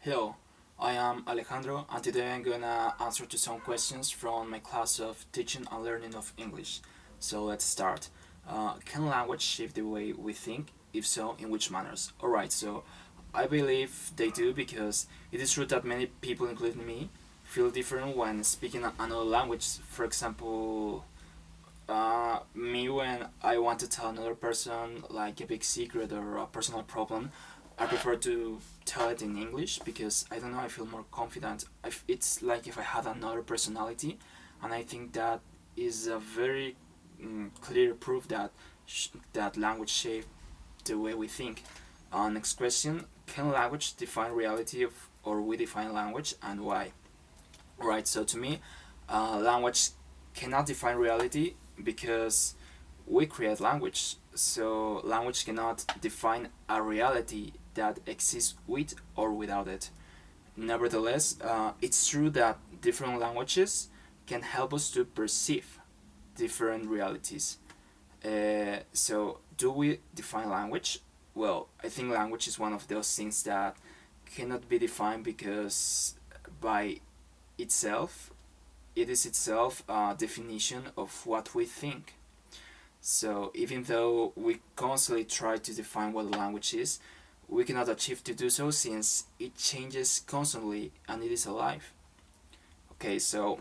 Hello, I am Alejandro and today I'm gonna answer to some questions from my class of Teaching and Learning of English. So let's start. Can language shape the way we think? If so, in which manners? Alright, so I believe they do because it is true that many people, including me, feel different when speaking another language. For example, me when I want to tell another person like a big secret or a personal problem, I prefer to tell it in English because I don't know. I feel more confident. It's like if I had another personality, and I think that is a very clear proof that that language shape the way we think. Next question: can language define reality or we define language, and why? Right. So to me, language cannot define reality because we create language. So language cannot define a reality that exists with or without it. Nevertheless, it's true that different languages can help us to perceive different realities. So, do we define language? Well, I think language is one of those things that cannot be defined because by itself, it is itself a definition of what we think. So even though we constantly try to define what a language is, we cannot achieve to do so since it changes constantly and it is alive. Okay, so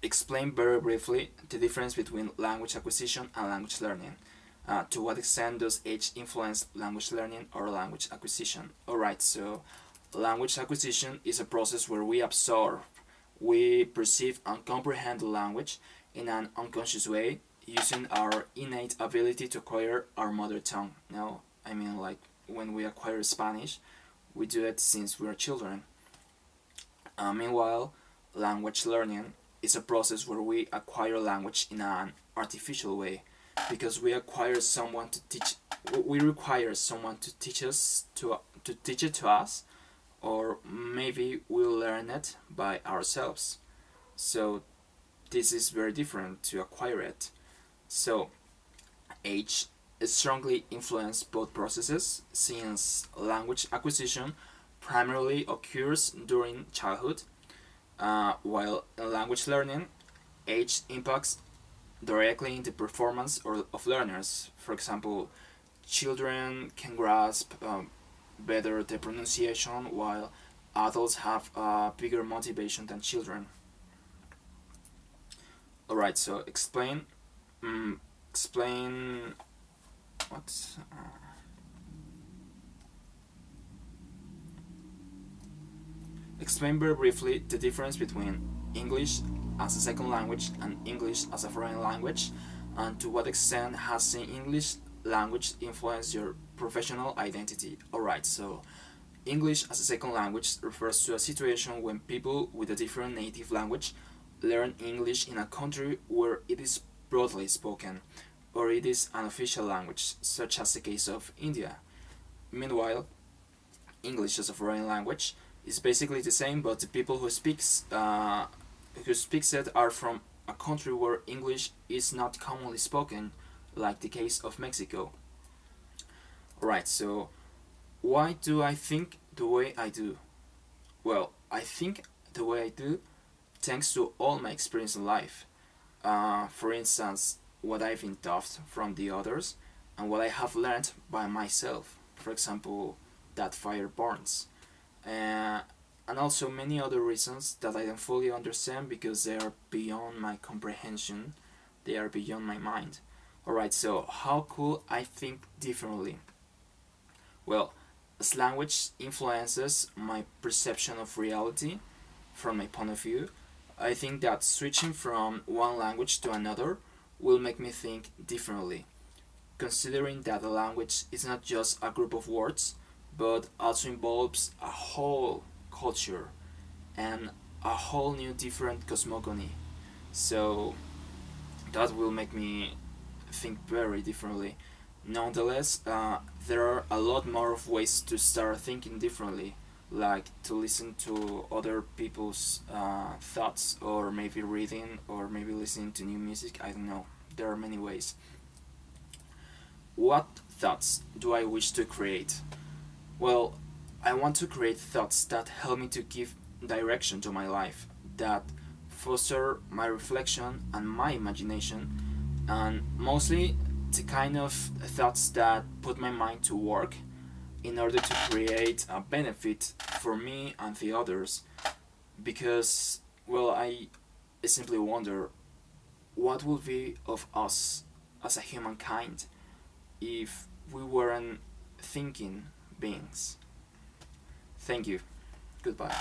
explain very briefly the difference between language acquisition and language learning. To what extent does age influence language learning or language acquisition? Alright, so language acquisition is a process where we absorb, we perceive and comprehend the language in an unconscious way using our innate ability to acquire our mother tongue. No, I mean like when we acquire Spanish, we do it since we are children. Meanwhile, language learning is a process where we acquire language in an artificial way because we acquire someone to teach. We require someone to teach us to teach it to us, or maybe we'll learn it by ourselves. So this is very different to acquire it. So age strongly influences both processes since language acquisition primarily occurs during childhood, while in language learning, age impacts directly in the performance of learners. For example, children can grasp better the pronunciation while adults have a bigger motivation than children. Alright, so explain what explain very briefly the difference between English as a second language and English as a foreign language, and to what extent has the English language influenced your professional identity. Alright, so English as a second language refers to a situation when people with a different native language learn English in a country where it is broadly spoken, or it is an official language, such as the case of India. Meanwhile, English as a foreign language is basically the same, but the people who speaks it are from a country where English is not commonly spoken, like the case of Mexico. Right, so why do I think the way I do? Well, I think the way I do thanks to all my experience in life. For instance, what I've been taught from the others and what I have learned by myself. For example, that fire burns. Uh, and also many other reasons that I don't fully understand because they are beyond my comprehension, they are beyond my mind. Alright, so how could I think differently? Well, as language influences my perception of reality from my point of view, I think that switching from one language to another will make me think differently, considering that a language is not just a group of words, but also involves a whole culture and a whole new different cosmogony. So that will make me think very differently. Nonetheless, there are a lot more of ways to start thinking differently, like to listen to other people's thoughts, or maybe reading, or maybe listening to new music. I don't know. There are many ways. What thoughts do I wish to create? Well, I want to create thoughts that help me to give direction to my life, that foster my reflection and my imagination, and mostly the kind of thoughts that put my mind to work in order to create a benefit for me and the others. Because, well, I simply wonder what would be of us as a humankind if we weren't thinking beings. Thank you. Goodbye.